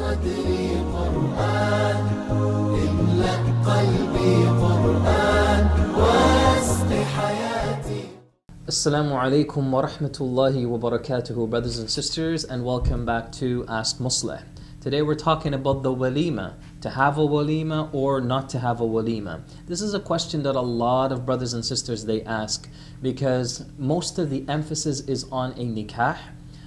صدري قرآن املأ قلبي قرآن واسق حياتي. Assalamu alaikum wa rahmatullahi wa barakatuhu, brothers and sisters, and welcome back to Ask Musleh. Today we're talking about the walimah, to have a walimah or not to have a walimah. This is a question that a lot of brothers and sisters they ask because most of the emphasis is on a nikah.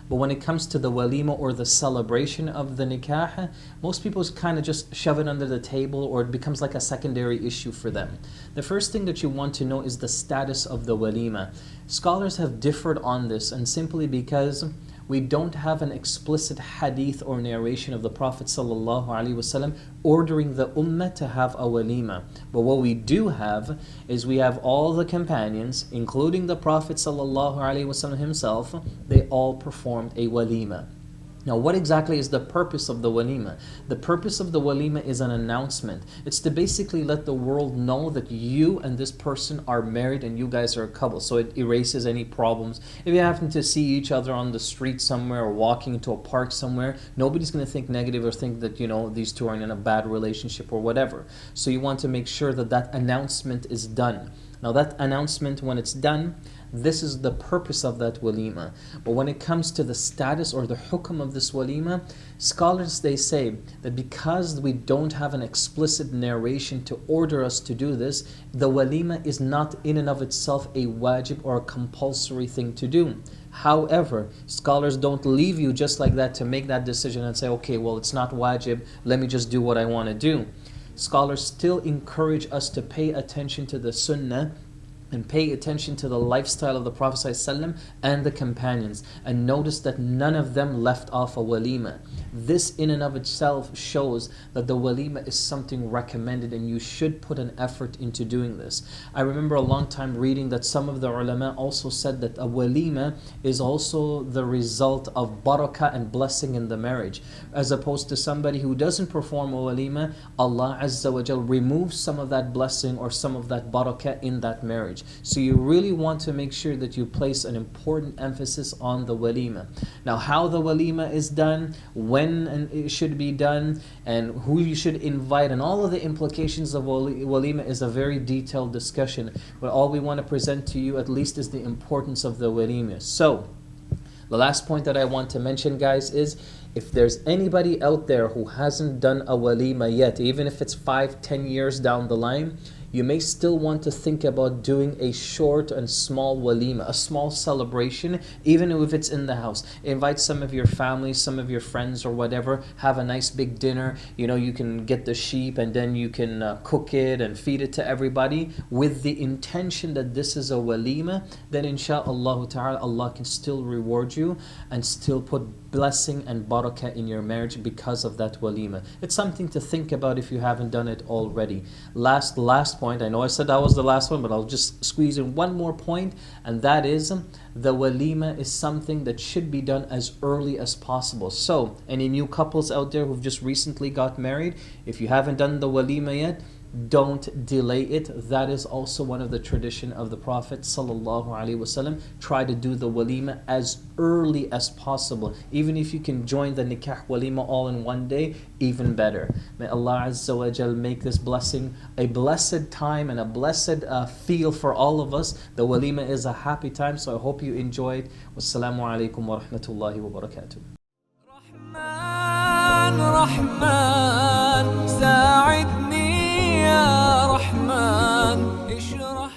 But when it comes to the walimah or the celebration of the nikah, most people kind of just shove it under the table, or it becomes like a secondary issue for them. The first thing that you want to know is the status of the walimah. Scholars have differed on this, and simply because we don't have an explicit hadith or narration of the Prophet ﷺ ordering the ummah to have a walimah. But what we do have is we have all the companions, including the Prophet ﷺ himself, they all performed a walimah. Now, what exactly is the purpose of the walimah? The purpose of the walimah is an announcement. It's to basically let the world know that you and this person are married and you guys are a couple. So it erases any problems. If you happen to see each other on the street somewhere or walking into a park somewhere, nobody's going to think negative or think that, these two are in a bad relationship or whatever. So you want to make sure that that announcement is done. Now that announcement, when it's done, this is the purpose of that walimah. But when it comes to the status or the hukm of this walimah, scholars they say that because we don't have an explicit narration to order us to do this, the walimah is not in and of itself a wajib or a compulsory thing to do. However, scholars don't leave you just like that to make that decision and say, okay, well, it's not wajib, let me just do what I want to do. Scholars still encourage us to pay attention to the sunnah and pay attention to the lifestyle of the Prophet ﷺ and the companions, and notice that none of them left off a walimah. This in and of itself shows that the walimah is something recommended and you should put an effort into doing this. I remember a long time reading that some of the ulama also said that a walimah is also the result of barakah and blessing in the marriage. As opposed to somebody who doesn't perform a walimah, Allah Azza wa Jal removes some of that blessing or some of that barakah in that marriage. So you really want to make sure that you place an important emphasis on the walimah. Now, how the walimah is done, when it should be done, and who you should invite, and all of the implications of walimah is a very detailed discussion. But all we want to present to you at least is the importance of the walimah. So, the last point that I want to mention, guys, is if there's anybody out there who hasn't done a walimah yet, even if it's 5-10 years down the line, you may still want to think about doing a short and small walimah, a small celebration, even if it's in the house. Invite some of your family, some of your friends or whatever, have a nice big dinner. You can get the sheep and then you can cook it and feed it to everybody with the intention that this is a walimah. Then insha'Allah ta'ala, Allah can still reward you and still put blessing and barakah in your marriage because of that walimah. It's something to think about if you haven't done it already. Last point, I know I said that was the last one, but I'll just squeeze in one more point, and that is the walimah is something that should be done as early as possible. So any new couples out there who've just recently got married, if you haven't done the walimah yet, don't delay it. That is also one of the tradition of the Prophet ﷺ. Try to do the walimah as early as possible. Even if you can join the nikah walimah all in one day, even better. May Allah Azza wa Jal make this blessing a blessed time and a blessed feel for all of us. The walimah is a happy time, so I hope you enjoyed. Wassalamu alaikum wa rahmatullahi wa barakatuh. رحمن ساعدني يا رحمن اشرح